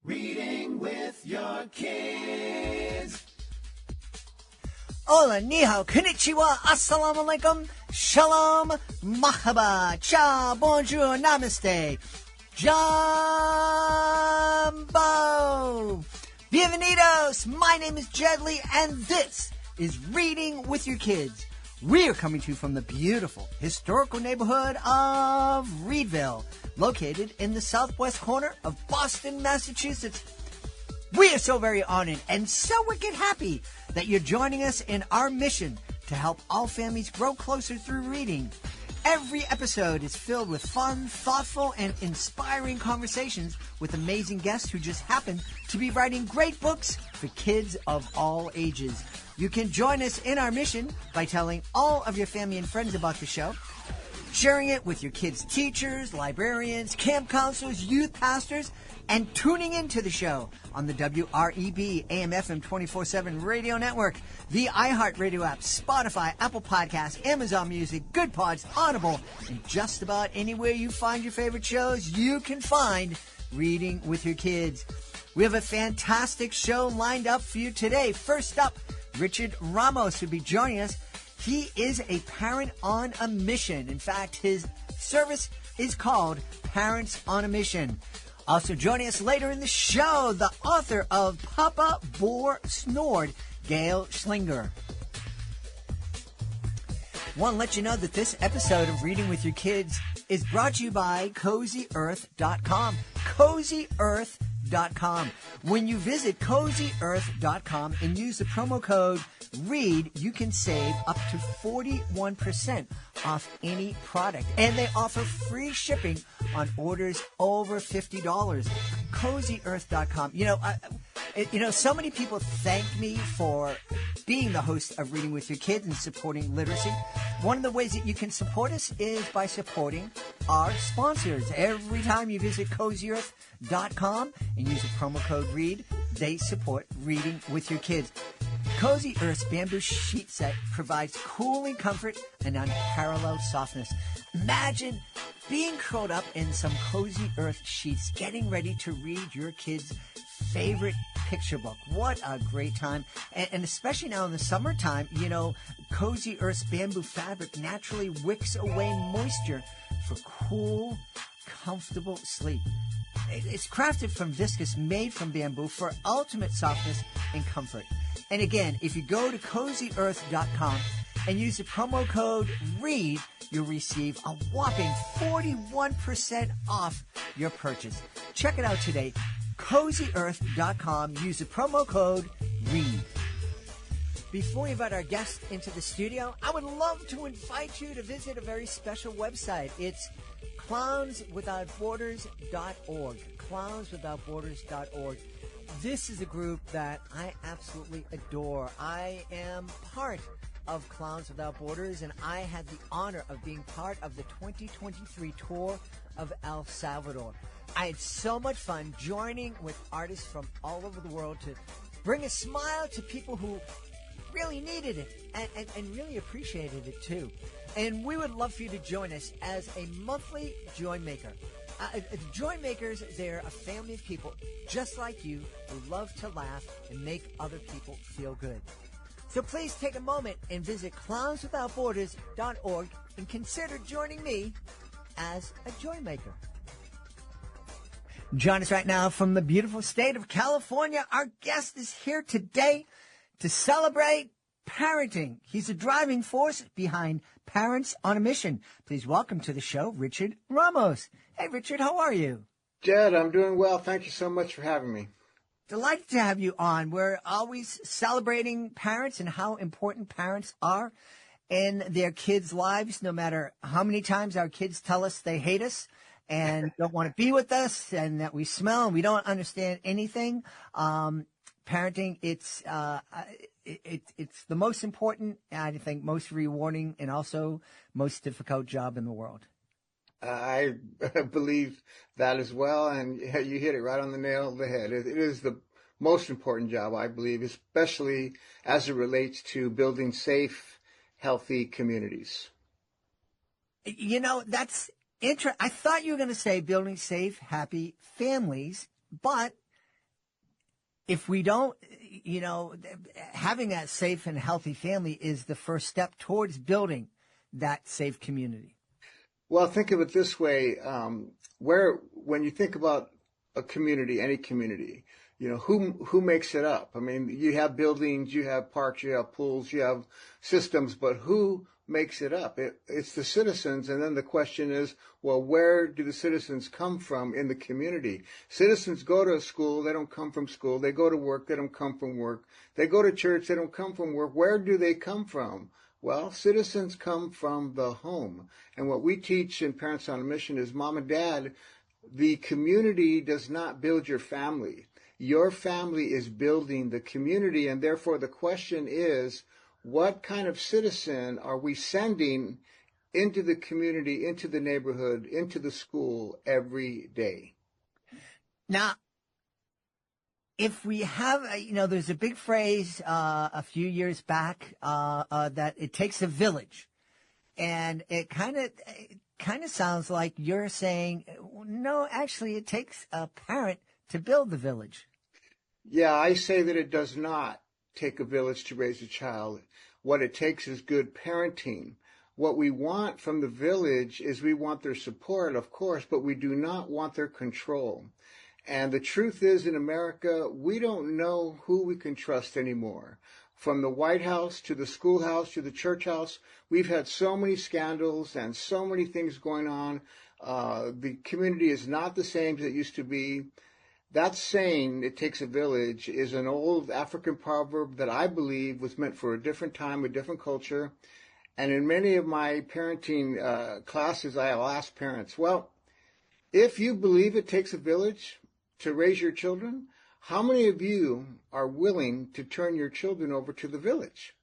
Reading with your kids. Hola, ni hao, konnichiwa, assalamu alaikum, shalom, mahaba, cha, bonjour, namaste, jumbo. Bienvenidos, my name is Jedley, and this is Reading with Your Kids. We are coming to you from the beautiful historical neighborhood of Reedville, located in the southwest corner of Boston, Massachusetts. We are so very honored and so wicked happy that you're joining us in our mission to help all families grow closer through reading. Every episode is filled with fun, thoughtful, and inspiring conversations with amazing guests who just happen to be writing great books for kids of all ages. You can join us in our mission by telling all of your family and friends about the show, sharing it with your kids' teachers, librarians, camp counselors, youth pastors, and tuning into the show on the WREB AM/FM 24/7 radio network, the iHeartRadio app, Spotify, Apple Podcasts, Amazon Music, Good Pods, Audible, and just about anywhere you find your favorite shows, you can find Reading with Your Kids. We have a fantastic show lined up for you today. First up, Richard Ramos will be joining us. He is a parent on a mission. In fact, his service is called Parents on a Mission. Also joining us later in the show, the author of Papa Boar Snored, Gail Schlenger. Want to let you know that this episode of Reading with Your Kids is brought to you by CozyEarth.com. CozyEarth.com. When you visit CozyEarth.com and use the promo code READ, you can save up to 41% off any product. And they offer free shipping on orders over $50. CozyEarth.com. So many people thank me for being the host of Reading with Your Kids and supporting literacy. One of the ways that you can support us is by supporting our sponsors. Every time you visit CozyEarth.com and use the promo code READ, they support Reading with Your Kids. Cozy Earth's bamboo sheet set provides cooling comfort and unparalleled softness. Imagine being curled up in some Cozy Earth sheets, getting ready to read your kids' favorite picture book. What a great time. And especially now in the summertime, Cozy Earth's bamboo fabric naturally wicks away moisture for cool, comfortable sleep. It's crafted from viscose made from bamboo for ultimate softness and comfort. And again, if you go to CozyEarth.com and use the promo code READ, you'll receive a whopping 41% off your purchase. Check it out today. CozyEarth.com. Use the promo code READ. Before we invite our guests into the studio, I would love to invite you to visit a very special website. It's clownswithoutborders.org. Clownswithoutborders.org. This is a group that I absolutely adore. I am part of Clowns Without Borders, and I had the honor of being part of the 2023 tour of El Salvador. I had so much fun joining with artists from all over the world to bring a smile to people who really needed it and really appreciated it too. And we would love for you to join us as a monthly Joy Maker. The Joy Makers, they're a family of people just like you who love to laugh and make other people feel good. So please take a moment and visit clownswithoutborders.org and consider joining me as a Joy Maker. Join us right now from the beautiful state of California. Our guest is here today to celebrate parenting. He's the driving force behind Parents on a Mission. Please welcome to the show, Richard Ramos. Hey, Richard, how are you? Jed, I'm doing well. Thank you so much for having me. Delighted to have you on. We're always celebrating parents and how important parents are in their kids' lives, no matter how many times our kids tell us they hate us and don't want to be with us and that we smell and we don't understand anything. Parenting, it's the most important, I think, most rewarding and also most difficult job in the world. I believe that as well, and you hit it right on the nail of the head. It is the most important job, I believe, especially as it relates to building safe, healthy communities. That's interesting. I thought you were going to say building safe, happy families, but if we don't, having that safe and healthy family is the first step towards building that safe community. Well, think of it this way: when you think about a community, any community, who makes it up? I mean, you have buildings, you have parks, you have pools, you have systems, but who makes it up? It's the citizens, and then the question is, well, where do the citizens come from in the community? Citizens go to school, they don't come from school. They go to work, they don't come from work. They go to church, they don't come from work. Where do they come from? Well, citizens come from the home. And what we teach in Parents on a Mission is, Mom and Dad, the community does not build your family. Your family is building the community, and therefore the question is, what kind of citizen are we sending into the community, into the neighborhood, into the school every day? Now, if we have, there's a big phrase a few years back that it takes a village, and it kind of sounds like you're saying, no, actually, it takes a parent to build the village. Yeah, I say that it does not take a village to raise a child. What it takes is good parenting. What we want from the village is we want their support, of course, but we do not want their control. And the truth is, in America, we don't know who we can trust anymore. From the White House to the schoolhouse to the church house, we've had so many scandals and so many things going on. The community is not the same as it used to be. That saying, it takes a village, is an old African proverb that I believe was meant for a different time, a different culture. And in many of my parenting classes, I'll ask parents, well, if you believe it takes a village to raise your children, how many of you are willing to turn your children over to the village?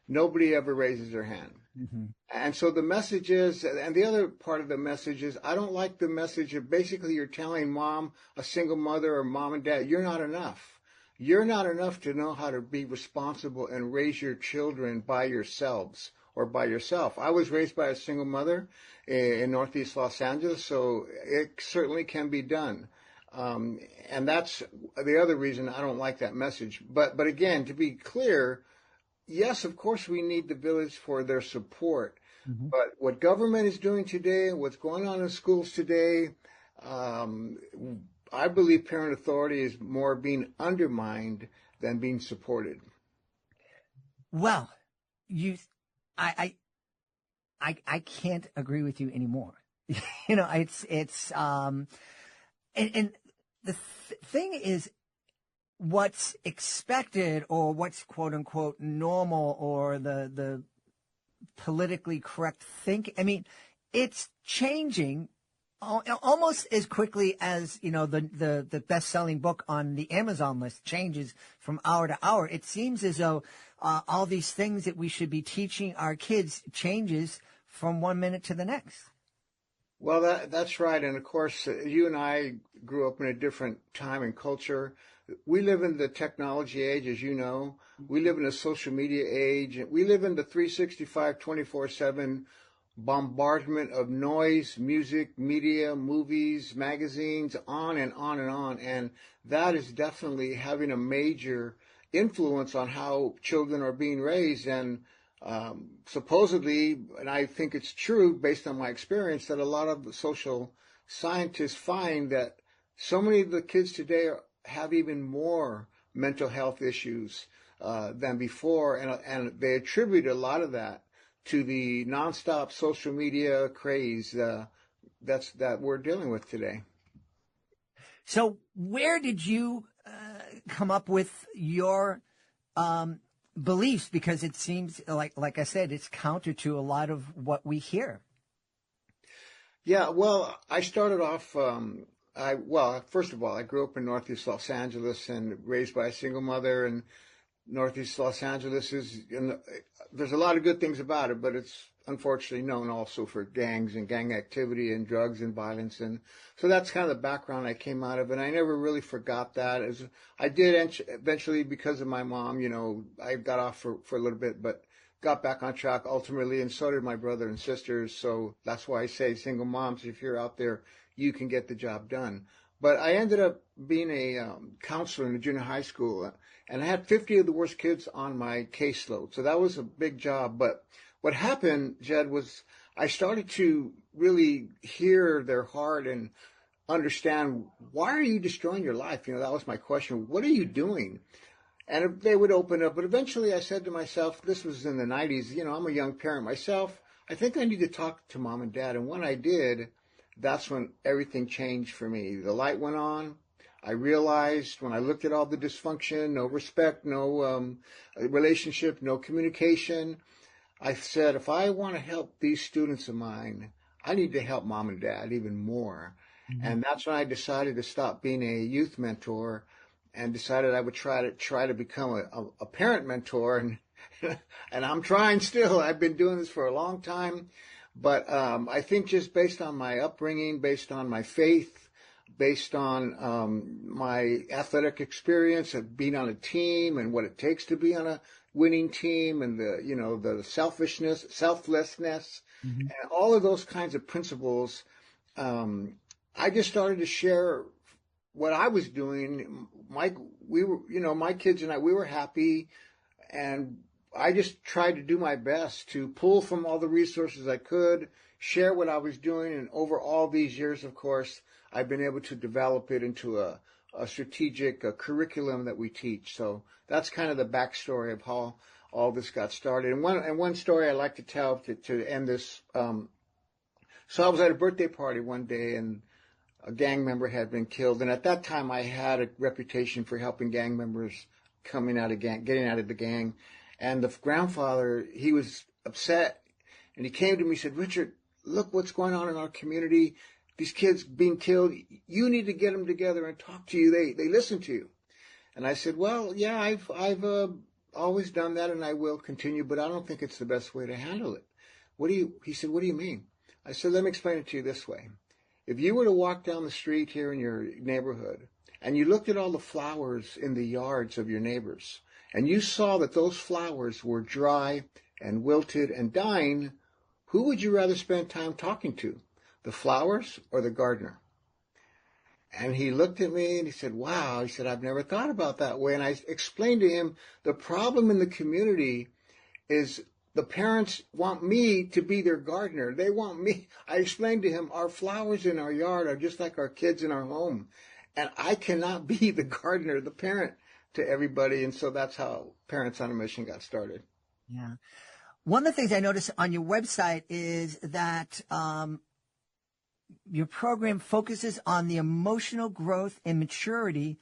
Nobody ever raises their hand. Mm-hmm. And so the message is, and the other part of the message is, I don't like the message of basically you're telling mom, a single mother, or mom and dad, you're not enough. You're not enough to know how to be responsible and raise your children by yourselves or by yourself. I was raised by a single mother in Northeast Los Angeles, so it certainly can be done. And that's the other reason I don't like that message. But again, to be clear, yes, of course we need the village for their support. Mm-hmm. But what government is doing today, what's going on in schools today, I believe parent authority is more being undermined than being supported. Well, I can't agree with you anymore. And the thing is, what's expected or what's quote unquote normal or the politically correct thinking, I mean, it's changing almost as quickly as, the best-selling book on the Amazon list changes from hour to hour. It seems as though all these things that we should be teaching our kids changes from 1 minute to the next. Well, that's right. And of course, you and I grew up in a different time and culture. We live in the technology age, as you know. We live in a social media age. We live in the 365, 24/7 bombardment of noise, music, media, movies, magazines, on and on and on. And that is definitely having a major influence on how children are being raised. And supposedly, and I think it's true based on my experience, that a lot of the social scientists find that so many of the kids today have even more mental health issues than before, and they attribute a lot of that to the nonstop social media craze that we're dealing with today. So where did you come up with your beliefs? Because it seems like I said, it's counter to a lot of what we hear. Yeah, well, I started off, first of all, I grew up in Northeast Los Angeles and raised by a single mother, and Northeast Los Angeles there's a lot of good things about it, but it's unfortunately known also for gangs and gang activity and drugs and violence. And so that's kind of the background I came out of. And I never really forgot that. I did eventually, because of my mom, I got off for a little bit, but got back on track ultimately. And so did my brother and sisters. So that's why I say, single moms, if you're out there, you can get the job done. But I ended up being a counselor in a junior high school, and I had 50 of the worst kids on my caseload. So that was a big job. But what happened, Jed, was I started to really hear their heart and understand, why are you destroying your life? You know, that was my question. What are you doing? And they would open up. But eventually I said to myself, this was in the 90s, you know, I'm a young parent myself. I think I need to talk to mom and dad. And when I did, that's when everything changed for me. The light went on. I realized when I looked at all the dysfunction, no respect, no relationship, no communication, I said, if I want to help these students of mine, I need to help mom and dad even more. Mm-hmm. And that's when I decided to stop being a youth mentor and decided I would try to become a parent mentor. And and I'm trying still. I've been doing this for a long time. But I think just based on my upbringing, based on my faith, based on my athletic experience of being on a team and what it takes to be on a winning team, and the selflessness, mm-hmm. and all of those kinds of principles, I just started to share what I was doing. My kids and I, we were happy, and I just tried to do my best to pull from all the resources I could, share what I was doing, and over all these years, of course, I've been able to develop it into a strategic curriculum that we teach. So that's kind of the backstory of how all this got started. And one story I like to tell to end this. So I was at a birthday party one day, and a gang member had been killed. And at that time, I had a reputation for helping gang members getting out of the gang. And the grandfather, he was upset, and he came to me and said, Richard, look what's going on in our community. These kids being killed. You need to get them together and talk to you. They listen to you. And I said, well, yeah, I've always done that, and I will continue, but I don't think it's the best way to handle it. He said, what do you mean? I said, let me explain it to you this way. If you were to walk down the street here in your neighborhood, and you looked at all the flowers in the yards of your neighbors, and you saw that those flowers were dry and wilted and dying, who would you rather spend time talking to, the flowers or the gardener? And he looked at me and he said, wow. He said, I've never thought about that way. And I explained to him, the problem in the community is the parents want me to be their gardener. They want me. I explained to him, our flowers in our yard are just like our kids in our home. And I cannot be the gardener, the parent to everybody. And so that's how Parents on a Mission got started. Yeah. One of the things I noticed on your website is that your program focuses on the emotional growth and maturity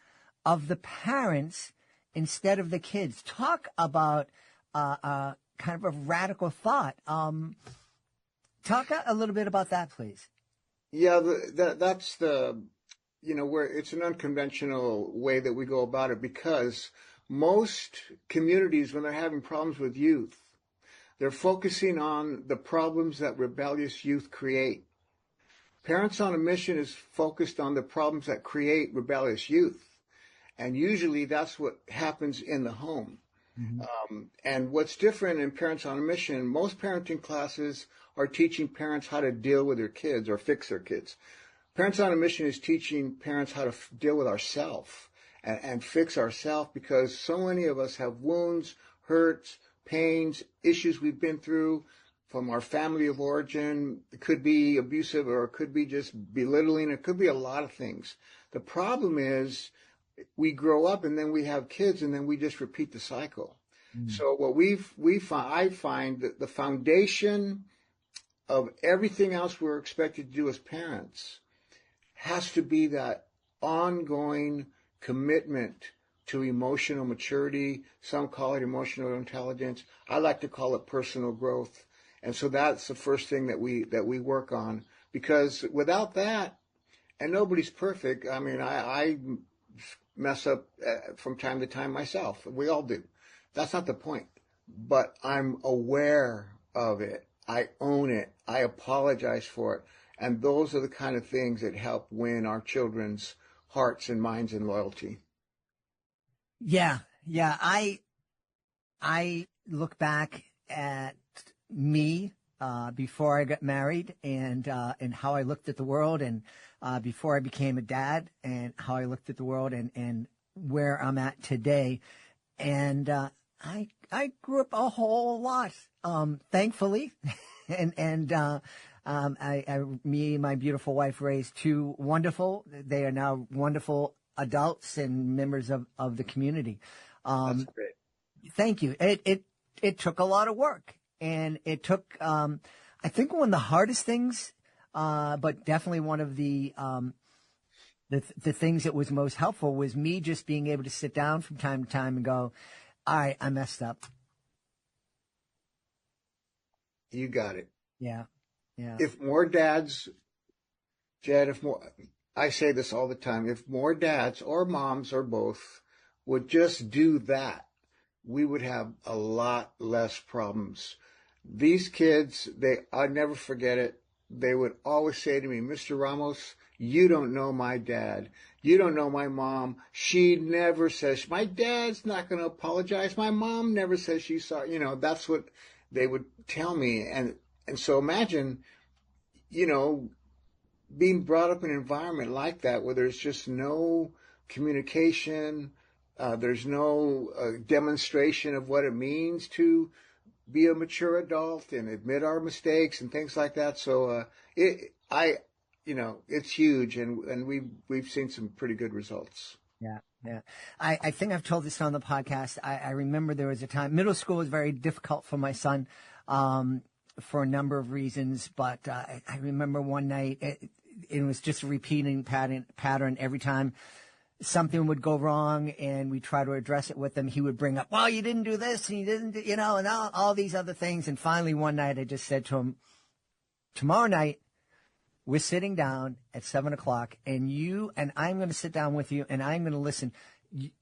of the parents instead of the kids. Talk about kind of a radical thought. Talk a little bit about that, please. Yeah, that's the, where it's an unconventional way that we go about it, because most communities, when they're having problems with youth, they're focusing on the problems that rebellious youth create. Parents on a Mission is focused on the problems that create rebellious youth. And usually that's what happens in the home. Mm-hmm. And what's different in Parents on a Mission, most parenting classes are teaching parents how to deal with their kids or fix their kids. Parents on a Mission is teaching parents how to deal with ourselves and fix ourselves, because so many of us have wounds, hurts, pains, issues we've been through from our family of origin. It could be abusive, or it could be just belittling. It could be a lot of things. The problem is we grow up and then we have kids and then we just repeat the cycle. Mm. So what I find that the foundation of everything else we're expected to do as parents has to be that ongoing commitment to emotional maturity. Some call it emotional intelligence. I like to call it personal growth. And so that's the first thing that we work on, because without that, and nobody's perfect. I mean, I mess up from time to time myself. We all do. That's not the point. But I'm aware of it. I own it. I apologize for it. And those are the kind of things that help win our children's hearts and minds and loyalty. Yeah. I look back at me before I got married, and how I looked at the world, and before I became a dad, and how I looked at the world, and where I'm at today. And I grew up a whole lot, thankfully, me and my beautiful wife raised two wonderful. They are now wonderful adults and members of the community. That's great. Thank you. It took a lot of work, and it took, I think, one of the hardest things, but definitely one of the things that was most helpful was me just being able to sit down from time to time and go, all right, I messed up. You got it. Yeah. Yeah. If more dads, Jed, I say this all the time, if more dads or moms or both would just do that, we would have a lot less problems. These kids, I'll never forget it. They would always say to me, Mr. Ramos, you don't know my dad. You don't know my mom. She never says, my dad's not going to apologize. My mom never says she's sorry. That's what they would tell me. And so imagine, being brought up in an environment like that where there's just no communication, there's no demonstration of what it means to be a mature adult and admit our mistakes and things like that. So it's huge, and we've seen some pretty good results. Yeah. Yeah. I think I've told this on the podcast. I remember there was a time, middle school was very difficult for my son, for a number of reasons, but I remember one night, it was just a repeating pattern every time something would go wrong and we try to address it with him. He would bring up, well, you didn't do this and you didn't, and all these other things. And finally one night I just said to him, tomorrow night, we're sitting down at 7:00 and I'm going to sit down with you and I'm going to listen.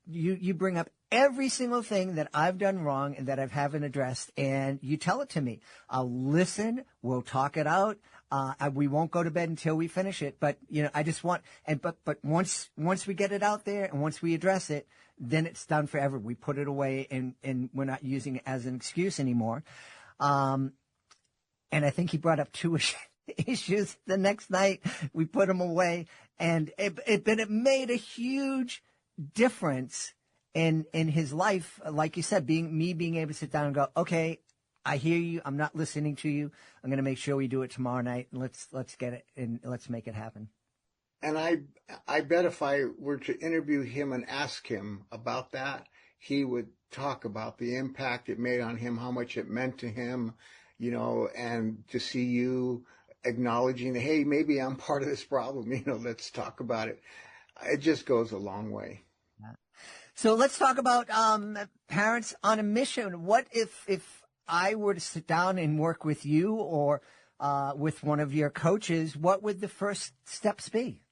You bring up every single thing that I've done wrong and that I haven't addressed, and you tell it to me. I'll listen. We'll talk it out. We won't go to bed until we finish it. But I just want, but once we get it out there and once we address it, then it's done forever. We put it away and we're not using it as an excuse anymore. And I think he brought up two issues the next night. We put them away, and it made a huge difference in his life. Like you said, being able to sit down and go, okay, I hear you. I'm not listening to you. I'm going to make sure we do it tomorrow night. Let's get it and let's make it happen. And I bet if I were to interview him and ask him about that, he would talk about the impact it made on him, how much it meant to him, and to see you acknowledging, hey, maybe I'm part of this problem. Let's talk about it. It just goes a long way. So let's talk about parents on a mission. What if I were to sit down and work with you or with one of your coaches, what would the first steps be?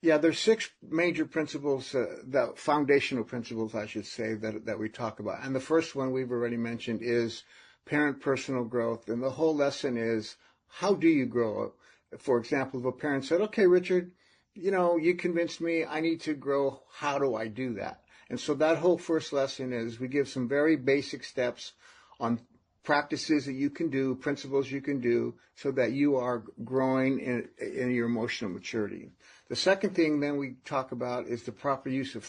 Yeah, there's 6 major principles, the foundational principles, I should say, that we talk about. And the first one we've already mentioned is parent personal growth. And the whole lesson is, how do you grow? For example, if a parent said, okay, Richard, you convinced me I need to grow. How do I do that? And so that whole first lesson is we give some very basic steps on practices that you can do, principles you can do, so that you are growing in your emotional maturity. The second thing then we talk about is the proper use of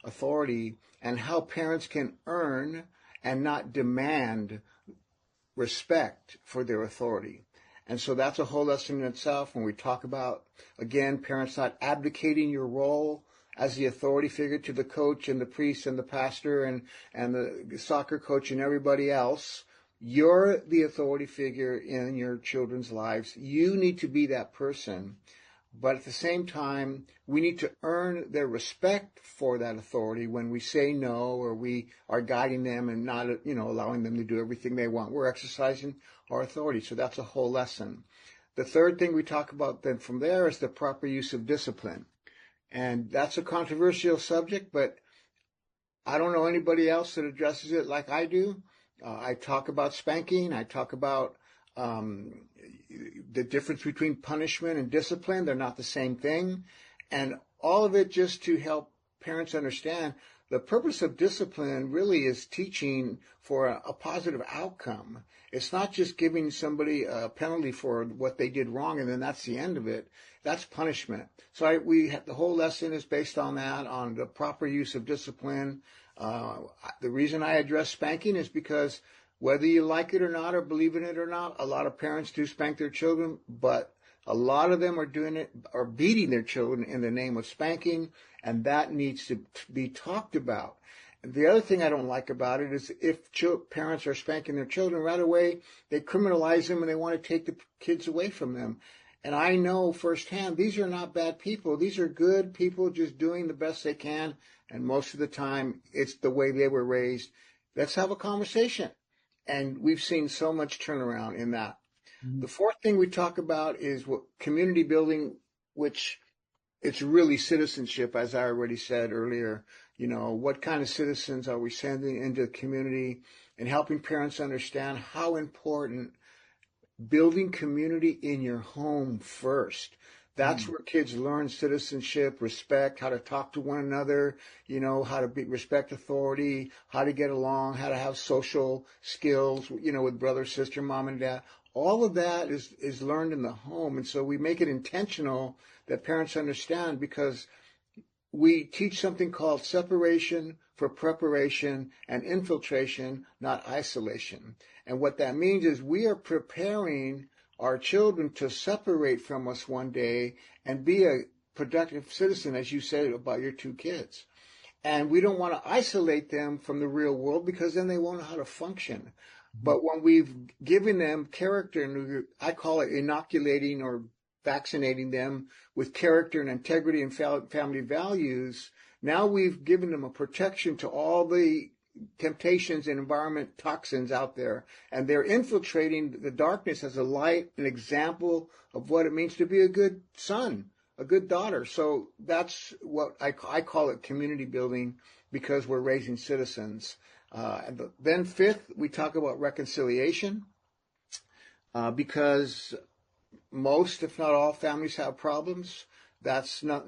authority, and how parents can earn and not demand respect for their authority. And so that's a whole lesson in itself when we talk about, again, parents not abdicating your role as the authority figure to the coach and the priest and the pastor and the soccer coach and everybody else. You're the authority figure in your children's lives. You need to be that person. But at the same time, we need to earn their respect for that authority when we say no, or we are guiding them and not, allowing them to do everything they want. We're exercising our authority. So that's a whole lesson. The third thing we talk about then from there is the proper use of discipline. And that's a controversial subject, but I don't know anybody else that addresses it like I do. I talk about spanking. I talk about the difference between punishment and discipline. They're not the same thing. And all of it just to help parents understand the purpose of discipline really is teaching for a positive outcome. It's not just giving somebody a penalty for what they did wrong and then that's the end of it. That's punishment. So the whole lesson is based on that, on the proper use of discipline. The reason I address spanking is because whether you like it or not or believe in it or not, a lot of parents do spank their children, but a lot of them are beating their children in the name of spanking, and that needs to be talked about. The other thing I don't like about it is if parents are spanking their children right away, they criminalize them and they want to take the kids away from them. And I know firsthand, these are not bad people. These are good people just doing the best they can. And most of the time, it's the way they were raised. Let's have a conversation. And we've seen so much turnaround in that. Mm-hmm. The fourth thing we talk about is community building, which it's really citizenship, as I already said earlier. What kind of citizens are we sending into the community, and helping parents understand how important building community in your home first. That's where kids learn citizenship, respect, how to talk to one another, how to respect authority, how to get along, how to have social skills, with brother, sister, mom, and dad. All of that is learned in the home. And so we make it intentional that parents understand, because we teach something called separation for preparation and infiltration, not isolation. And what that means is we are preparing our children to separate from us one day and be a productive citizen, as you said about your two kids. And we don't want to isolate them from the real world, because then they won't know how to function. But when we've given them character, and I call it inoculating or vaccinating them with character and integrity and family values, now we've given them a protection to all the temptations and environment toxins out there, and they're infiltrating the darkness as a light, an example of what it means to be a good son, a good daughter. So that's what I call it, community building, because we're raising citizens. And then fifth, we talk about reconciliation, because most, if not all, families have problems. That's not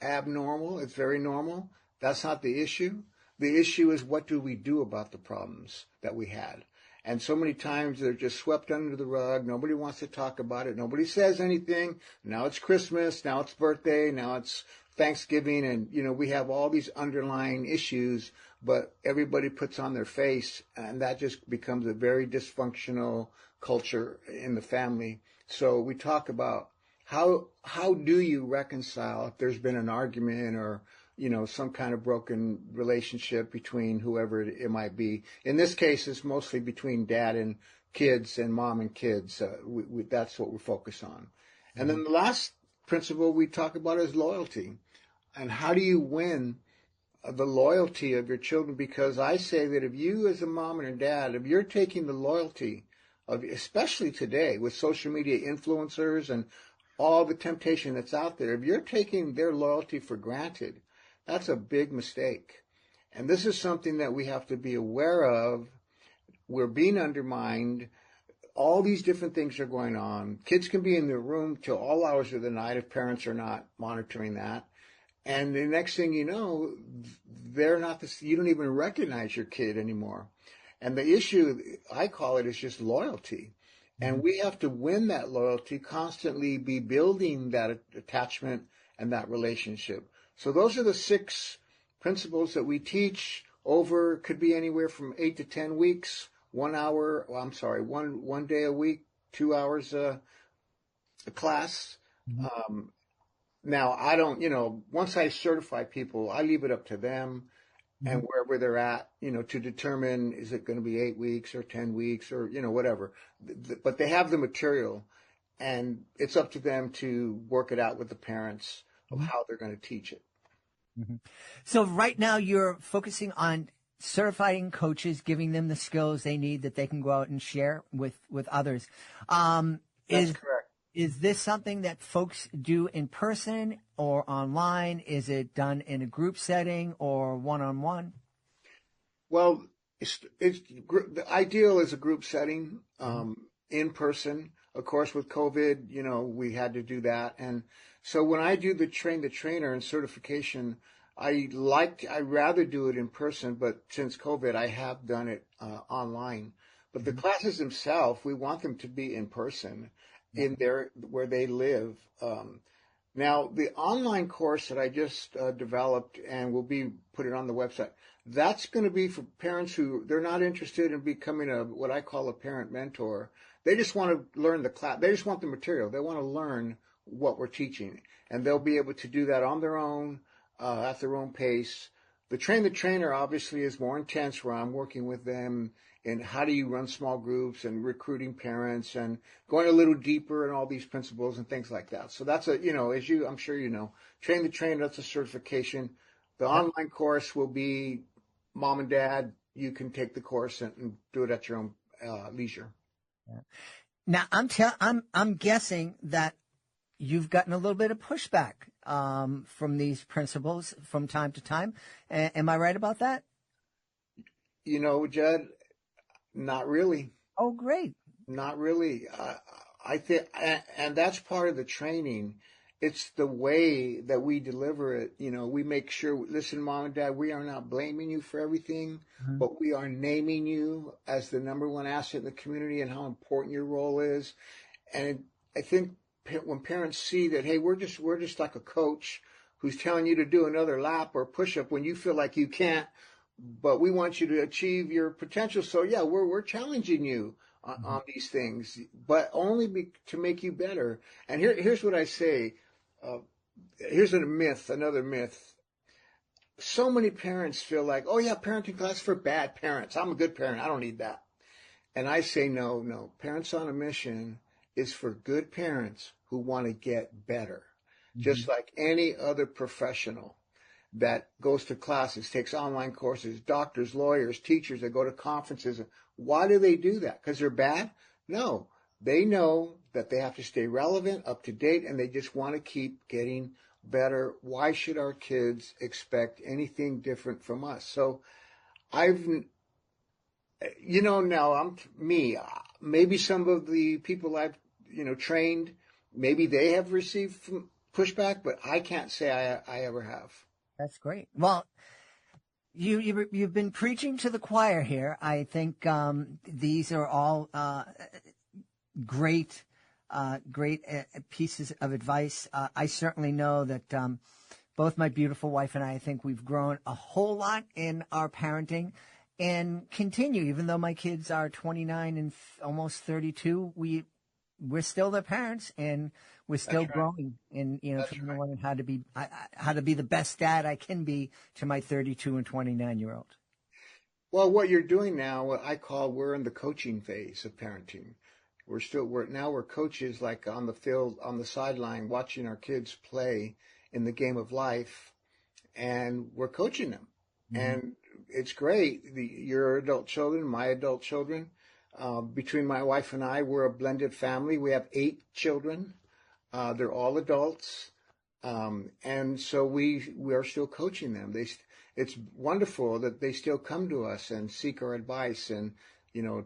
abnormal. It's very normal. That's not the issue. The issue is, what do we do about the problems that we had? And so many times they're just swept under the rug. Nobody wants to talk about it. Nobody says anything. Now it's Christmas. Now it's birthday. Now it's Thanksgiving. And, we have all these underlying issues, but everybody puts on their face, and that just becomes a very dysfunctional culture in the family. So we talk about how do you reconcile if there's been an argument or some kind of broken relationship between whoever it might be. In this case, it's mostly between dad and kids and mom and kids. That's what we're focused on. And then the last principle we talk about is loyalty. And how do you win the loyalty of your children? Because I say that if you as a mom and a dad, if you're taking the loyalty of, especially today with social media influencers and all the temptation that's out there, if you're taking their loyalty for granted, that's a big mistake. And this is something that we have to be aware of. We're being undermined. All these different things are going on. Kids can be in their room till all hours of the night if parents are not monitoring that. And the next thing you know, you don't even recognize your kid anymore. And the issue, I call it, is just loyalty. And we have to win that loyalty, constantly be building that attachment and that relationship. So those are the 6 principles that we teach over, could be anywhere from 8 to 10 weeks, 1 day a week, 2 hours a class. Now, I don't, once I certify people, I leave it up to them and wherever they're at, to determine, is it going to be 8 weeks or 10 weeks or, whatever. But they have the material, and it's up to them to work it out with the parents of how they're going to teach it. So right now you're focusing on certifying coaches, giving them the skills they need that they can go out and share with others. That's correct. Is this something that folks do in person or online? Is it done in a group setting or one-on-one? Well, the ideal is a group setting, in person. Of course, with COVID, we had to do that. And so when I do the train the trainer and certification, I rather do it in person, but since COVID, I have done it online. But the classes themselves, we want them to be in person in their where they live. Now, the online course that I just developed and will be put it on the website, that's going to be for parents who they're not interested in becoming a what I call a parent mentor. They just want to learn the class. They just want the material. They want to learn what we're teaching, and they'll be able to do that on their own, at their own pace. The Train the Trainer obviously is more intense, where I'm working with them in how do you run small groups and recruiting parents and going a little deeper in all these principles and things like that. So that's I'm sure you know, Train the Trainer, that's a certification. The online course will be mom and dad. You can take the course and do it at your own leisure. Yeah. Now, I'm guessing that you've gotten a little bit of pushback from these principals from time to time. Am I right about that? You know, Jed, not really. Oh, great. Not really. I think, and that's part of the training. It's the way that we deliver it. You know, we make sure, listen, mom and dad, we are not blaming you for everything, but we are naming you as the number one asset in the community and how important your role is. And I think when parents see that, hey, we're just like a coach who's telling you to do another lap or push up when you feel like you can't, but we want you to achieve your potential. So yeah, we're challenging you on these things, but only to make you better. And here's what I say. Here's another myth. So many parents feel like, oh yeah, parenting class for bad parents. I'm a good parent. I don't need that. And I say, no. Parents on a Mission is for good parents who want to get better, just like any other professional that goes to classes, takes online courses, doctors, lawyers, teachers that go to conferences. Why do they do that? Because they're bad? No. They know that they have to stay relevant, up to date, and they just want to keep getting better. Why should our kids expect anything different from us? So now I'm me. Maybe some of the people I've, trained, maybe they have received pushback, but I can't say I ever have. That's great. Well, you've been preaching to the choir here. I think these are all great pieces of advice. I certainly know that both my beautiful wife and I think we've grown a whole lot in our parenting and continue. Even though my kids are 29 and almost 32, we're still their parents, and we're still growing and trying to learn how to be the best dad I can be to my 32 and 29-year-old. Well, what you're doing now, we're in the coaching phase of parenting. We're coaches, like on the field, on the sideline, watching our kids play in the game of life, and we're coaching them. And it's great. Your adult children, my adult children. Between my wife and I, we're a blended family. We have 8 children. They're all adults. And so we are still coaching them. It's wonderful that they still come to us and seek our advice and,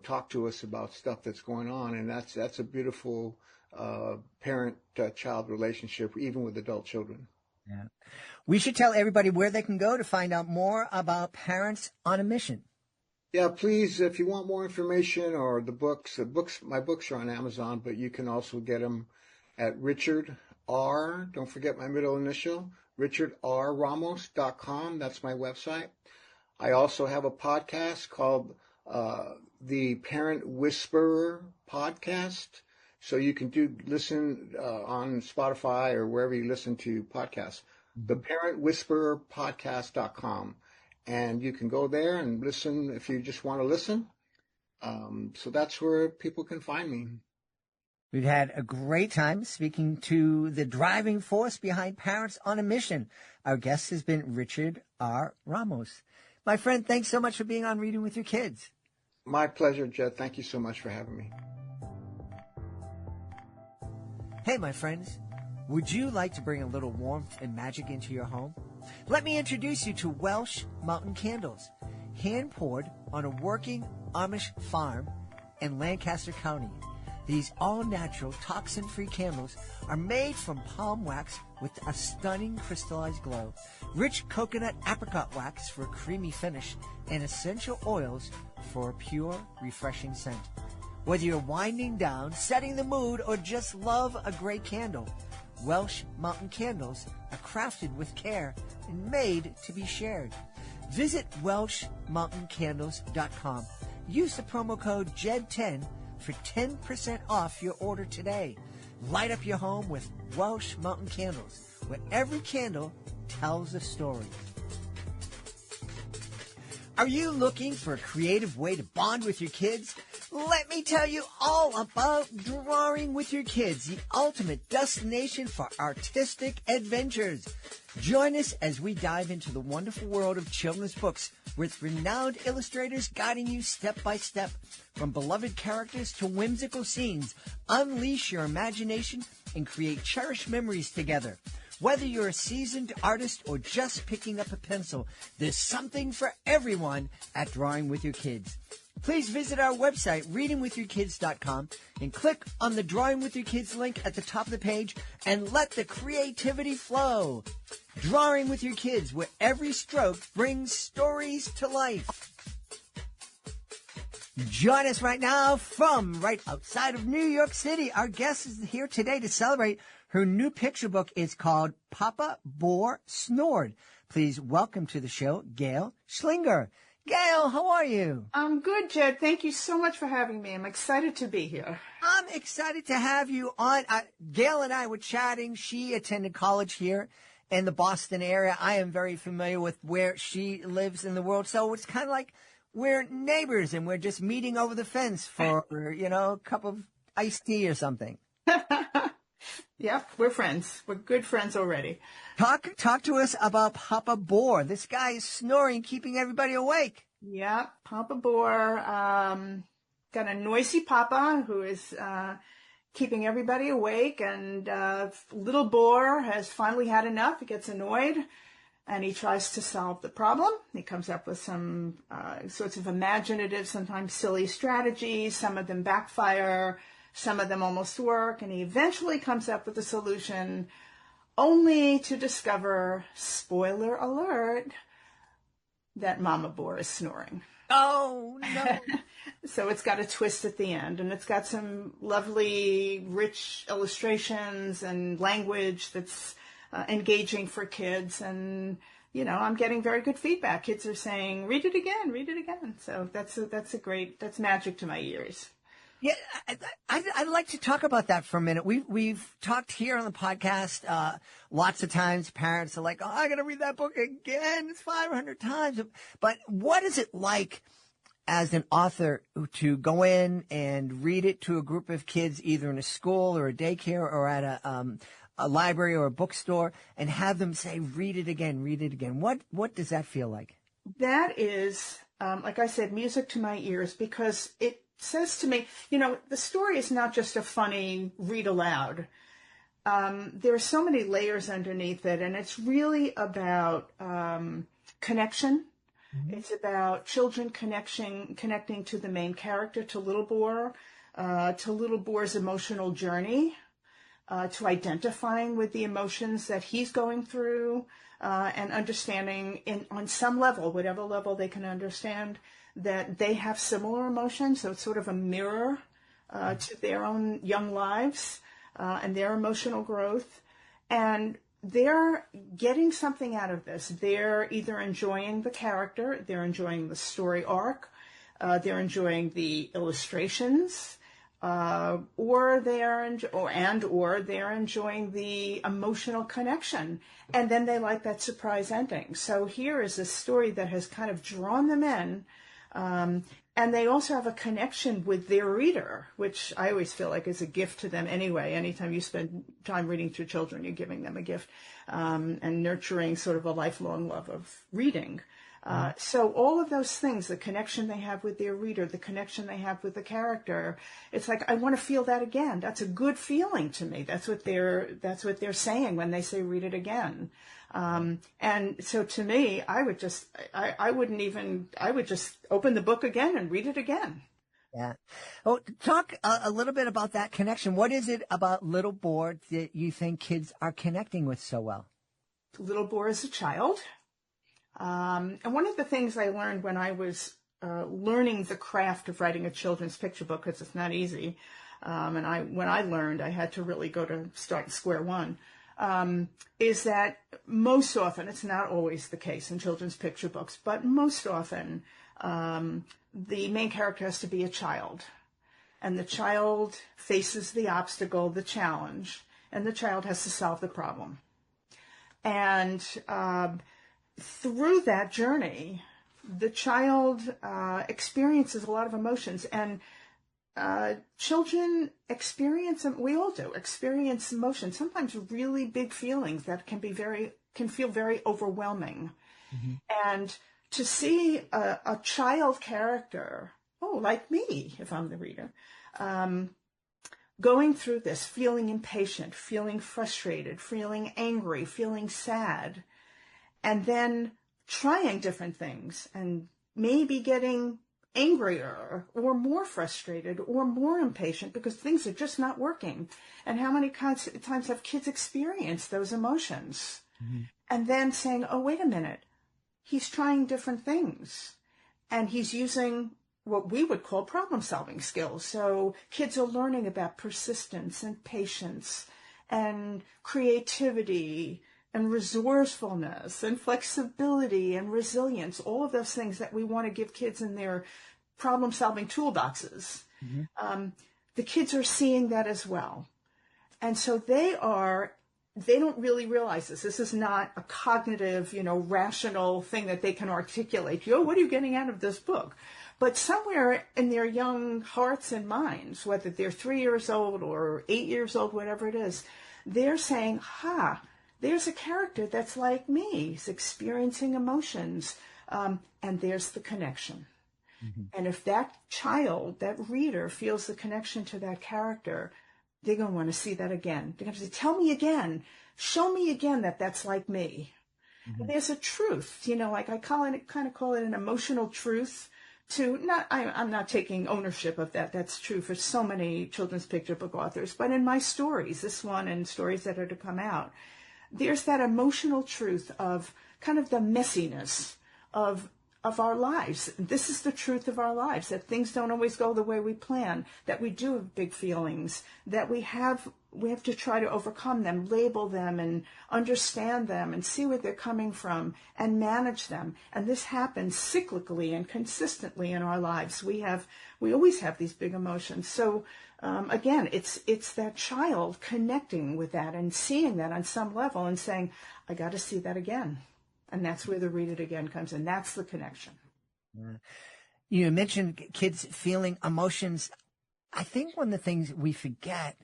talk to us about stuff that's going on. And that's a beautiful parent-child relationship, even with adult children. Yeah. We should tell everybody where they can go to find out more about Parents on a Mission. Yeah, please, if you want more information or my books are on Amazon, but you can also get them at Richard R. Don't forget my middle initial, richardrramos.com. That's my website. I also have a podcast called the Parent Whisperer Podcast. So you can listen on Spotify or wherever you listen to podcasts. The Parent Whisperer Podcast.com. And you can go there and listen if you just want to listen. So that's where people can find me. We've had a great time speaking to the driving force behind Parents on a Mission. Our guest has been Richard R. Ramos. My friend, thanks so much for being on Reading with Your Kids. My pleasure, Jed. Thank you so much for having me. Hey, my friends. Would you like to bring a little warmth and magic into your home? Let me introduce you to Welsh Mountain Candles, hand-poured on a working Amish farm in Lancaster County. These all-natural, toxin-free candles are made from palm wax with a stunning crystallized glow, rich coconut apricot wax for a creamy finish, and essential oils for a pure, refreshing scent. Whether you're winding down, setting the mood, or just love a great candle, Welsh Mountain Candles are crafted with care and made to be shared. Visit WelshMountainCandles.com. Use the promo code JED10 for 10% off your order today. Light up your home with Welsh Mountain Candles, where every candle tells a story. Are you looking for a creative way to bond with your kids? Let me tell you all about Drawing with Your Kids, the ultimate destination for artistic adventures. Join us as we dive into the wonderful world of children's books with renowned illustrators guiding you step by step. From beloved characters to whimsical scenes, unleash your imagination and create cherished memories together. Whether you're a seasoned artist or just picking up a pencil, there's something for everyone at Drawing with Your Kids. Please visit our website, readingwithyourkids.com, and click on the Drawing with Your Kids link at the top of the page and let the creativity flow. Drawing with Your Kids, where every stroke brings stories to life. Join us right now from right outside of New York City. Our guest is here today to celebrate her new picture book. Is called Papa Boar Snored. Please welcome to the show, Gail Schlenger. Gail, how are you? I'm good, Jed. Thank you so much for having me. I'm excited to be here. I'm excited to have you on. Gail and I were chatting. She attended college here in the Boston area. I am very familiar with where she lives in the world. So it's kind of like we're neighbors and we're just meeting over the fence for, a cup of iced tea or something. Yep, we're friends. We're good friends already. Talk to us about Papa Boar. This guy is snoring, keeping everybody awake. Yeah, Papa Boar, got a noisy Papa who is keeping everybody awake, and little Boar has finally had enough. He gets annoyed, and he tries to solve the problem. He comes up with some sorts of imaginative, sometimes silly strategies. Some of them backfire. Some of them almost work, and he eventually comes up with a solution, only to discover, spoiler alert, that Mama Boar is snoring. Oh, no. So it's got a twist at the end, and it's got some lovely, rich illustrations and language that's engaging for kids. And, I'm getting very good feedback. Kids are saying, read it again, read it again. So that's magic to my ears. Yeah, I'd like to talk about that for a minute. We've talked here on the podcast lots of times. Parents are like, "Oh, I got to read that book again. It's 500 times." But what is it like as an author to go in and read it to a group of kids, either in a school or a daycare or at a library or a bookstore, and have them say, "Read it again, read it again"? What does that feel like? That is, like I said, music to my ears, because it says to me, the story is not just a funny read aloud. There are so many layers underneath it, and it's really about connection. Mm-hmm. It's about children connecting to the main character, to Little Boar, to Little Boar's emotional journey, to identifying with the emotions that he's going through, and understanding on some level, whatever level they can understand, that they have similar emotions. So it's sort of a mirror to their own young lives and their emotional growth. And they're getting something out of this. They're either enjoying the character, they're enjoying the story arc, they're enjoying the illustrations, or they're enjoying the emotional connection. And then they like that surprise ending. So here is a story that has kind of drawn them in. And they also have a connection with their reader, which I always feel like is a gift to them anyway. Anytime you spend time reading to children, you're giving them a gift, and nurturing sort of a lifelong love of reading. So all of those things, the connection they have with their reader, the connection they have with the character, it's like, I want to feel that again. That's a good feeling to me. That's what they're saying when they say read it again. And so to me, I would just open the book again and read it again. Yeah. Oh, talk a little bit about that connection. What is it about Little Boar that you think kids are connecting with so well? Little Boar is a child. And one of the things I learned when I was learning the craft of writing a children's picture book, because it's not easy, when I learned, I had to really go to start square one, is that most often, it's not always the case in children's picture books, but most often the main character has to be a child. And the child faces the obstacle, the challenge, and the child has to solve the problem. And through that journey, the child experiences a lot of emotions, and children experience, we all do, experience emotions, sometimes really big feelings that can feel very overwhelming. Mm-hmm. And to see a child character, like me, if I'm the reader, going through this, feeling impatient, feeling frustrated, feeling angry, feeling sad, and then trying different things and maybe getting angrier or more frustrated or more impatient because things are just not working. And how many times have kids experienced those emotions? Mm-hmm. And then saying, oh, wait a minute, he's trying different things and he's using what we would call problem-solving skills. So kids are learning about persistence and patience and creativity and resourcefulness and flexibility and resilience, all of those things that we want to give kids in their problem-solving toolboxes. Mm-hmm. The kids are seeing that as well. And so they don't really realize this. This is not a cognitive, rational thing that they can articulate. What are you getting out of this book? But somewhere in their young hearts and minds, whether they're 3 years old or 8 years old, whatever it is, they're saying, there's a character that's like me. He's experiencing emotions. And there's the connection. Mm-hmm. And if that child, that reader, feels the connection to that character, they're going to want to see that again. They're going to say, tell me again. Show me again that that's like me. Mm-hmm. And there's a truth, like I call it an emotional truth. I'm not taking ownership of that. That's true for so many children's picture book authors. But in my stories, this one and stories that are to come out, there's that emotional truth of kind of the messiness of our lives. This is the truth of our lives, that things don't always go the way we plan, that we do have big feelings, that we have to try to overcome them, label them and understand them and see where they're coming from and manage them. And this happens cyclically and consistently in our lives. We always have these big emotions. So again, it's that child connecting with that and seeing that on some level and saying, I got to see that again. And that's where the read it again comes in. That's the connection. You mentioned kids feeling emotions. I think one of the things we forget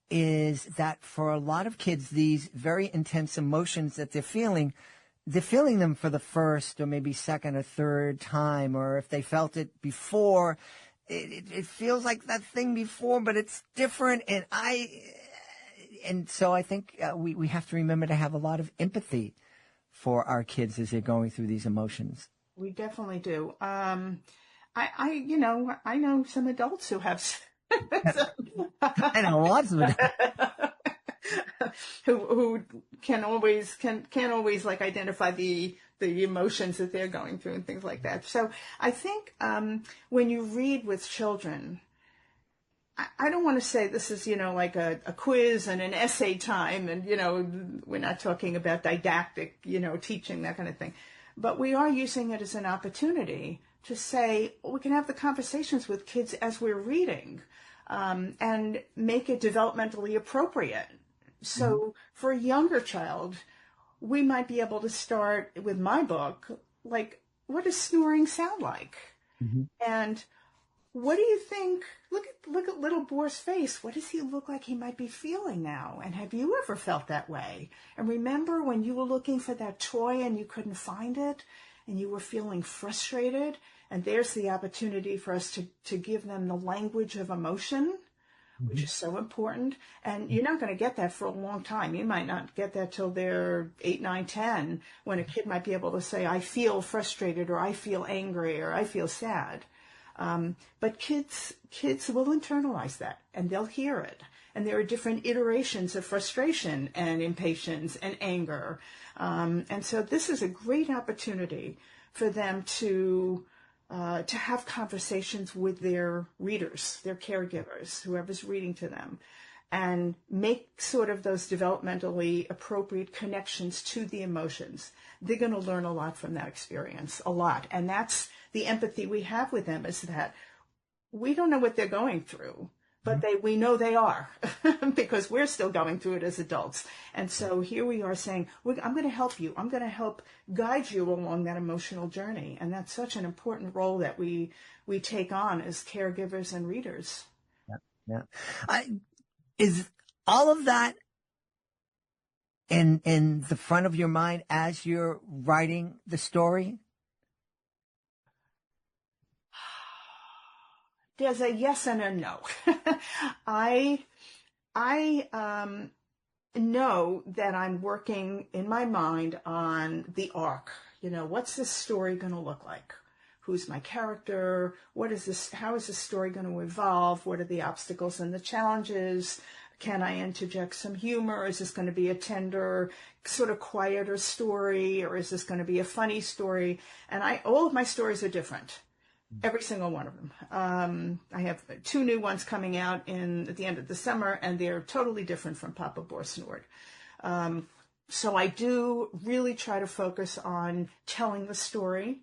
is that for a lot of kids, these very intense emotions that they're feeling them for the first or maybe second or third time, or if they felt it before, it feels like that thing before, but it's different. And so I think we have to remember to have a lot of empathy for our kids as they're going through these emotions. We definitely do. I know some adults who have. I know lots of adults. who can't always like identify the emotions that they're going through and things like that. So I think when you read with children, I don't want to say this is, like a quiz and an essay time and, we're not talking about didactic, teaching, that kind of thing. But we are using it as an opportunity to say, we can have the conversations with kids as we're reading and make it developmentally appropriate. So for a younger child, we might be able to start with my book, like, what does snoring sound like? Mm-hmm. And what do you think? Look at little Boar's face. What does he look like he might be feeling now? And have you ever felt that way? And remember when you were looking for that toy and you couldn't find it and you were feeling frustrated? And there's the opportunity for us to give them the language of emotion, which is so important. And you're not going to get that for a long time. You might not get that till they're 8, 9, 10, when a kid might be able to say, I feel frustrated, or I feel angry, or I feel sad. But kids will internalize that, and they'll hear it. And there are different iterations of frustration and impatience and anger. And so this is a great opportunity for them to have conversations with their readers, their caregivers, whoever's reading to them, and make sort of those developmentally appropriate connections to the emotions. They're going to learn a lot from that experience, a lot. And that's the empathy we have with them, is that we don't know what they're going through, but we know they are because we're still going through it as adults. And so here we are saying, I'm going to help you. I'm going to help guide you along that emotional journey. And that's such an important role that we take on as caregivers and readers. Yeah. Is all of that in the front of your mind as you're writing the story? There's a yes and a no. I know that I'm working in my mind on the arc. What's this story going to look like? Who's my character? How is this story going to evolve? What are the obstacles and the challenges? Can I interject some humor? Is this going to be a tender, sort of quieter story? Or is this going to be a funny story? And all of my stories are different. Every single one of them. I have 2 new ones coming out at the end of the summer, and they're totally different from Papa Boar Snored. So I do really try to focus on telling the story.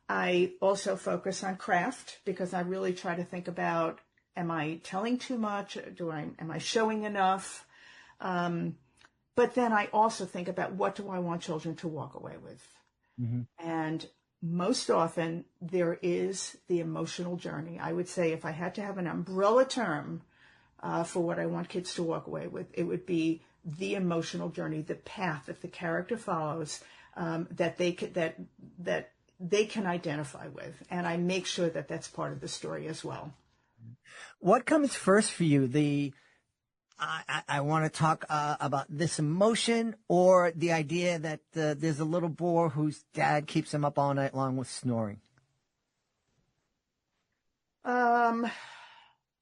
I also focus on craft, because I really try to think about, am I telling too much? Am I showing enough? But then I also think about, what do I want children to walk away with? Mm-hmm. And most often there is the emotional journey. I would say, if I had to have an umbrella term for what I want kids to walk away with, it would be the emotional journey, the path that the character follows, that they can identify with. And I make sure that that's part of the story as well. What comes first for you? I want to talk about this emotion, or the idea that there's a little boar whose dad keeps him up all night long with snoring?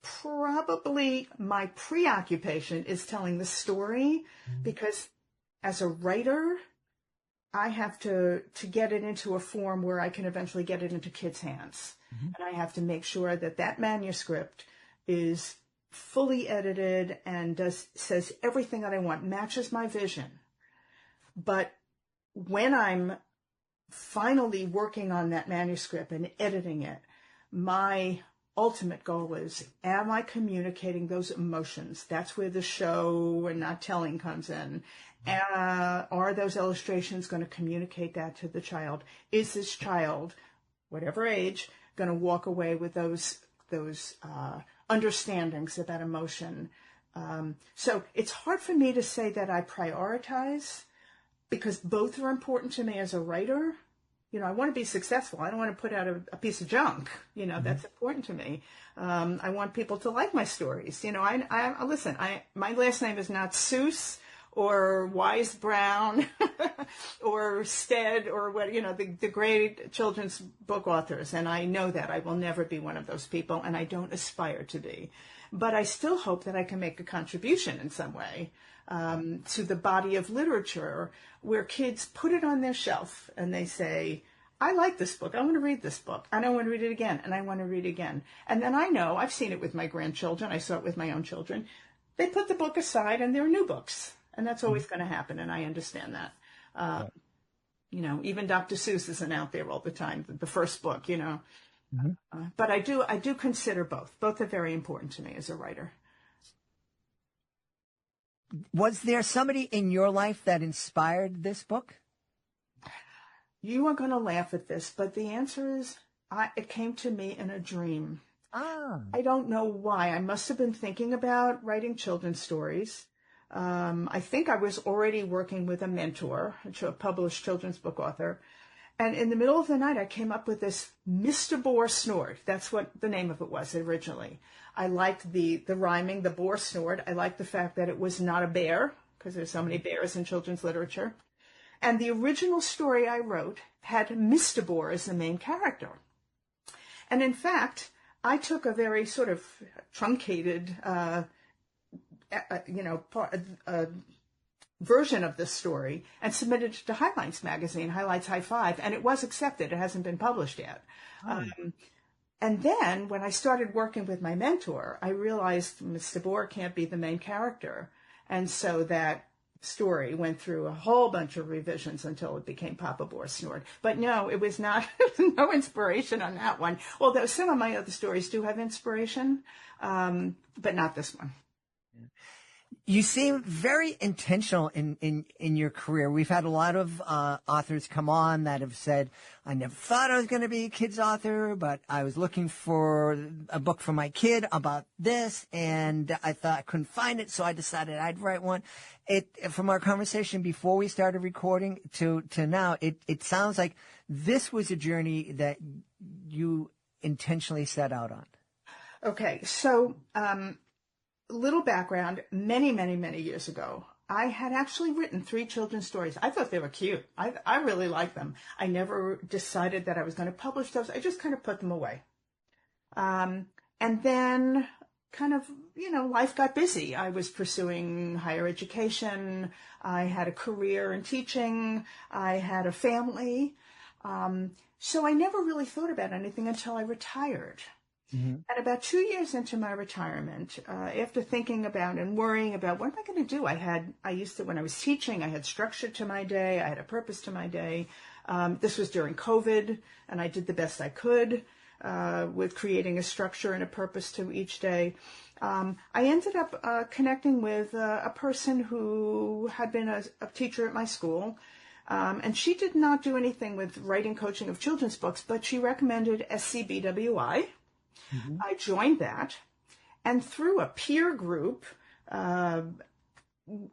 Probably my preoccupation is telling the story, because as a writer, I have to get it into a form where I can eventually get it into kids' hands. Mm-hmm. And I have to make sure that manuscript is fully edited and says everything that I want, matches my vision. But when I'm finally working on that manuscript and editing it, my ultimate goal is, am I communicating those emotions? That's where the show and not telling comes in. Are those illustrations going to communicate that to the child? Is this child, whatever age, going to walk away with those understandings of that emotion? So it's hard for me to say that I prioritize, because both are important to me as a writer. I want to be successful. I don't want to put out a piece of junk. That's important to me. I want people to like my stories. Listen, my last name is not Seuss or Wise Brown or Stead or what, the great children's book authors. And I know that I will never be one of those people, and I don't aspire to be. But I still hope that I can make a contribution in some way to the body of literature, where kids put it on their shelf and they say, I like this book. I want to read this book. And I want to read it again. And I want to read it again. And then I know, I've seen it with my grandchildren. I saw it with my own children. They put the book aside and there are new books. And that's always going to happen. And I understand that. Even Dr. Seuss isn't out there all the time, the first book, Mm-hmm. But I do consider both. Both are very important to me as a writer. Was there somebody in your life that inspired this book? You are going to laugh at this, but the answer is, it came to me in a dream. I don't know why. I must have been thinking about writing children's stories. I think I was already working with a mentor, a published children's book author. And in the middle of the night, I came up with this Mr. Boar Snored. That's what the name of it was originally. I liked the rhyming, the Boar Snored. I liked the fact that it was not a bear, because there's so many bears in children's literature. And the original story I wrote had Mr. Boar as the main character. And in fact, I took a very sort of truncated, version of this story and submitted it to Highlights magazine, Highlights High Five, and it was accepted. It hasn't been published yet. And then when I started working with my mentor, I realized Mr. Boar can't be the main character. And so that story went through a whole bunch of revisions until it became Papa Boar Snored. But no, it was not, no inspiration on that one. Although some of my other stories do have inspiration, but not this one. You seem very intentional in your career. We've had a lot of authors come on that have said, I never thought I was going to be a kid's author, but I was looking for a book for my kid about this, and I thought I couldn't find it, so I decided I'd write one. From our conversation before we started recording to now, it sounds like this was a journey that you intentionally set out on. Okay, so little background, many, many, many years ago, I had actually written 3 children's stories. I thought they were cute. I really liked them. I never decided that I was going to publish those. I just kind of put them away. And then kind of, life got busy. I was pursuing higher education. I had a career in teaching. I had a family. So I never really thought about anything until I retired. Mm-hmm. And about 2 years into my retirement, after thinking about and worrying about what am I going to do, I used to, when I was teaching, I had structure to my day. I had a purpose to my day. This was during COVID, and I did the best I could with creating a structure and a purpose to each day. I ended up connecting with a person who had been a teacher at my school. And she did not do anything with writing coaching of children's books, but she recommended SCBWI. Mm-hmm. I joined that, and through a peer group, I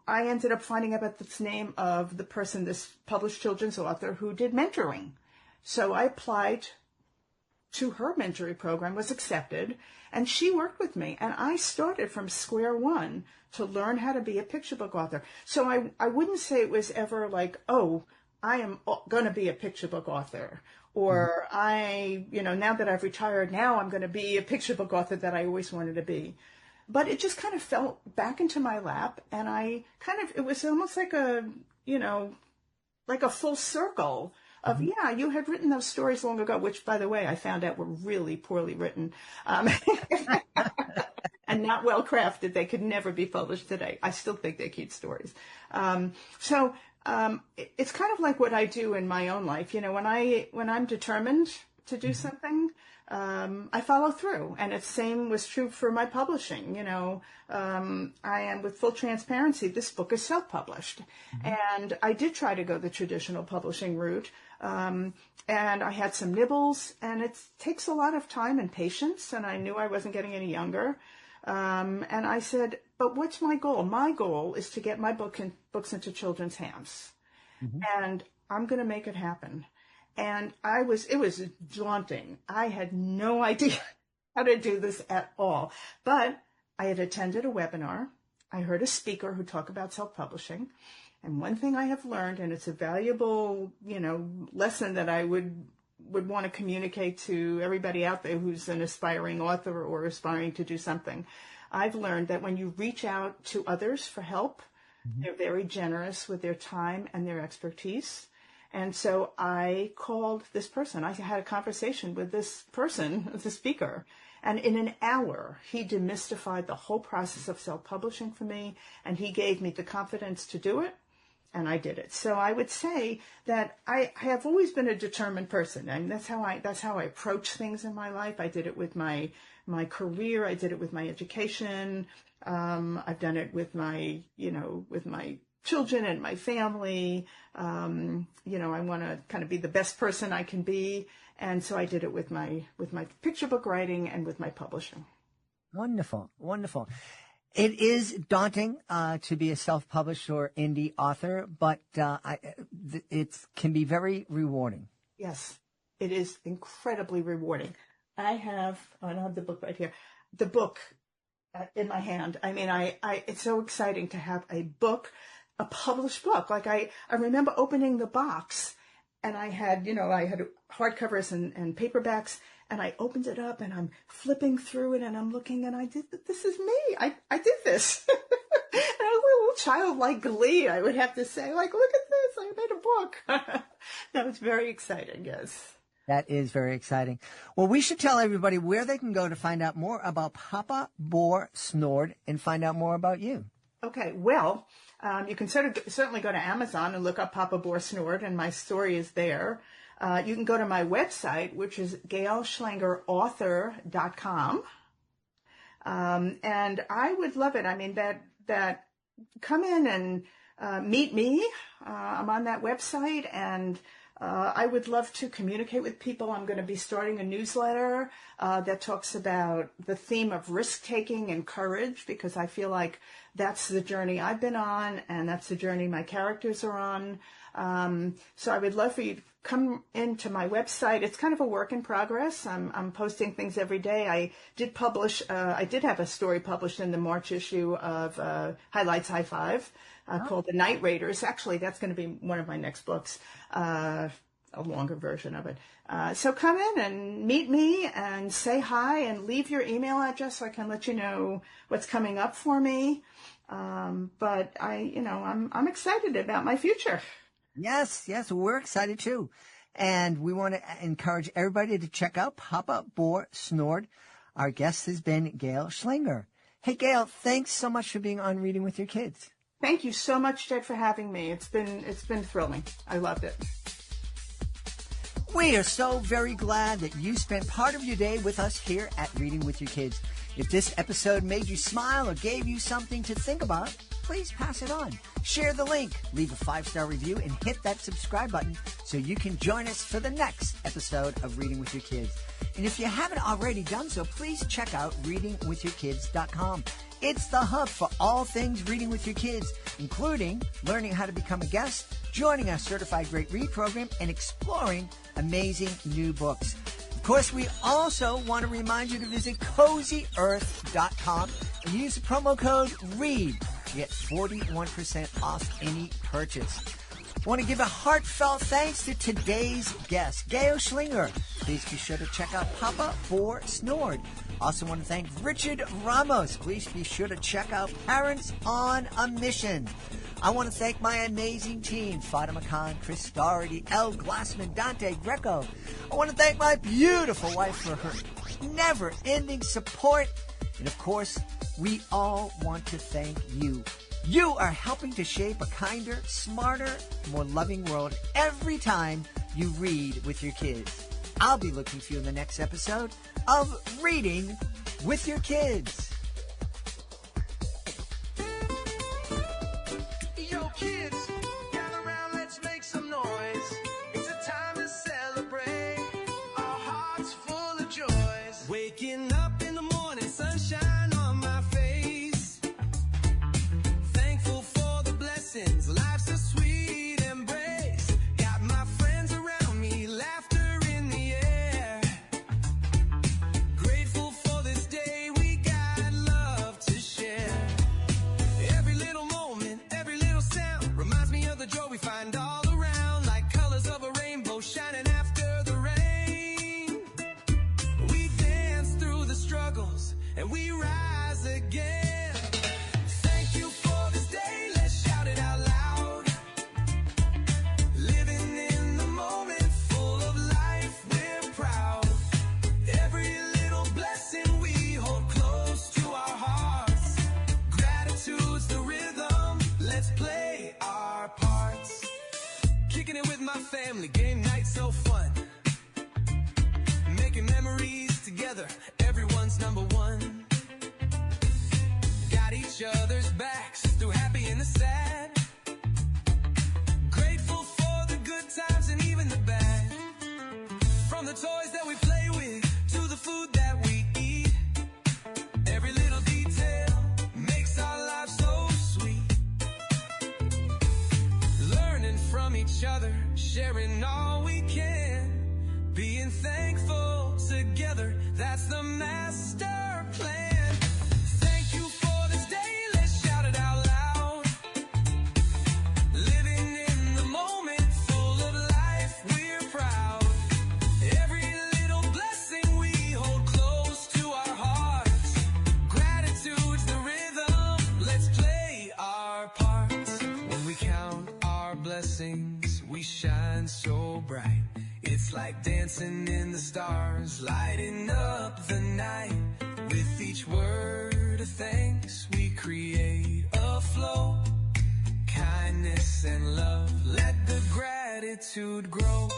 ended up finding out about the name of the person, this published children's author, who did mentoring. So I applied to her mentoring program, was accepted, and she worked with me. And I started from square one to learn how to be a picture book author. So I wouldn't say it was ever like, oh, I am going to be a picture book author. Or now that I've retired, now I'm going to be a picture book author that I always wanted to be. But it just kind of fell back into my lap, and it was almost like a full circle of, mm-hmm. You had written those stories long ago, which, by the way, I found out were really poorly written and not well crafted. They could never be published today. I still think they're cute stories. It's kind of like what I do in my own life. When I'm determined to do something, I follow through. And the same was true for my publishing. I am, with full transparency, this book is self-published. Mm-hmm. And I did try to go the traditional publishing route. And I had some nibbles, and it takes a lot of time and patience. And I knew I wasn't getting any younger. And I said, but what's my goal? My goal is to get my books into children's hands. Mm-hmm. And I'm going to make it happen. And it was daunting. I had no idea how to do this at all. But I had attended a webinar. I heard a speaker who talked about self-publishing. And one thing I have learned, and it's a valuable, lesson that I would want to communicate to everybody out there who's an aspiring author or aspiring to do something. I've learned that when you reach out to others for help, mm-hmm. they're very generous with their time and their expertise. And so I called this person. I had a conversation with this person, the speaker, and in an hour, he demystified the whole process of self-publishing for me, and he gave me the confidence to do it. And I did it. So I would say that I have always been a determined person, and that's how I approach things in my life. I did it with my career. I did it with my education. I've done it with my children and my family. I want to kind of be the best person I can be, and so I did it with my picture book writing and with my publishing. Wonderful, wonderful. It is daunting to be a self-published or indie author, but it can be very rewarding. Yes, it is incredibly rewarding. I don't have the book right here. The book in my hand. I mean, it's so exciting to have a book, a published book. Like I remember opening the box and I had hardcovers and paperbacks, and I opened it up and I'm flipping through it and I'm looking and this is me. I did this. And a little childlike glee, I would have to say, like, look at this, I made a book. That was very exciting, yes. That is very exciting. Well, we should tell everybody where they can go to find out more about Papa Boar Snored and find out more about you. Okay, well, you can certainly go to Amazon and look up Papa Boar Snored, and my story is there. You can go to my website, which is gailschlengerauthor.com. And I would love it. I mean, that come in and meet me. I'm on that website, and I would love to communicate with people. I'm going to be starting a newsletter that talks about the theme of risk-taking and courage, because I feel like that's the journey I've been on, and that's the journey my characters are on. So I would love for you to come into my website. It's kind of a work in progress. I'm posting things every day. I did have a story published in the March issue of Highlights High Five called The Night Raiders. Actually, that's going to be one of my next books, a longer version of it. So come in and meet me and say hi and leave your email address so I can let you know what's coming up for me. But I'm excited about my future. Yes, we're excited too. And we want to encourage everybody to check out Papa Boar Snored. Our guest has been Gail Schlenger. Hey, Gail, thanks so much for being on Reading with Your Kids. Thank you so much, Jed, for having me. It's been thrilling. I loved it. We are so very glad that you spent part of your day with us here at Reading with Your Kids. If this episode made you smile or gave you something to think about, please pass it on. Share the link, leave a 5-star review, and hit that subscribe button so you can join us for the next episode of Reading with Your Kids. And if you haven't already done so, please check out readingwithyourkids.com. It's the hub for all things Reading with Your Kids, including learning how to become a guest, joining our Certified Great Read program, and exploring amazing new books. Of course, we also want to remind you to visit CozyEarth.com and use the promo code READ to get 41% off any purchase. I want to give a heartfelt thanks to today's guest, Gail Schlenger. Please be sure to check out Papa Boar Snored. Also want to thank Richard Ramos. Please be sure to check out Parents on a Mission. I want to thank my amazing team, Fatima Khan, Chris Doherty, Elle Glassman, Dante Greco. I want to thank my beautiful wife for her never-ending support. And of course, we all want to thank you. You are helping to shape a kinder, smarter, more loving world every time you read with your kids. I'll be looking for you in the next episode of Reading with Your Kids. Yo, kids, gather around, let's make some noise. It's a time to celebrate, our hearts full of joys. Waking up in the morning, sunshine on my face. Thankful for the blessings, life's a sweet embrace. Got my friends around me, laughter in the air. Grateful for this day we got dancing in the stars, lighting up the night. With each word of thanks, we create a flow. Kindness and love, let the gratitude grow.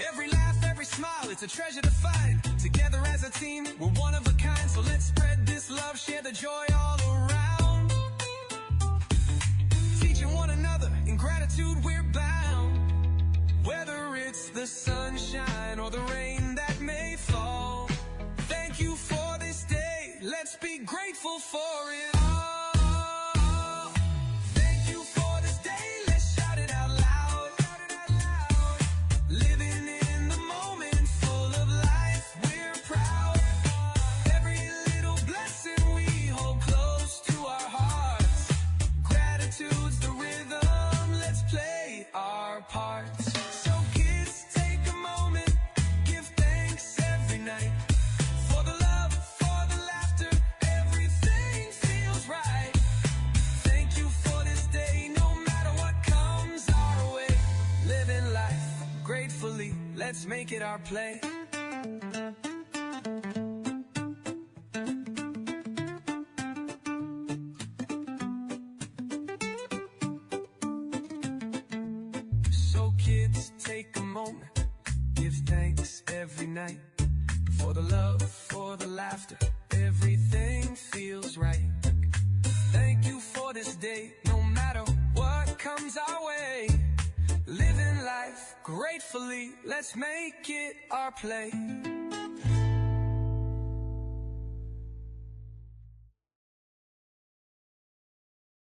Every laugh, every smile, it's a treasure to find. Together as a team, we're one of a kind. So let's spread this love, share the joy all around. Teaching one another, in gratitude we're bound. Whether it's the sunshine or the rain that may fall, thank you for this day, let's be grateful for it all. Let's make it our play. So kids, take a moment, give thanks every night. For the love, for the laughter, everything feels right. Thank you for this day, no matter what comes our way. Living life gratefully, let's make it our play.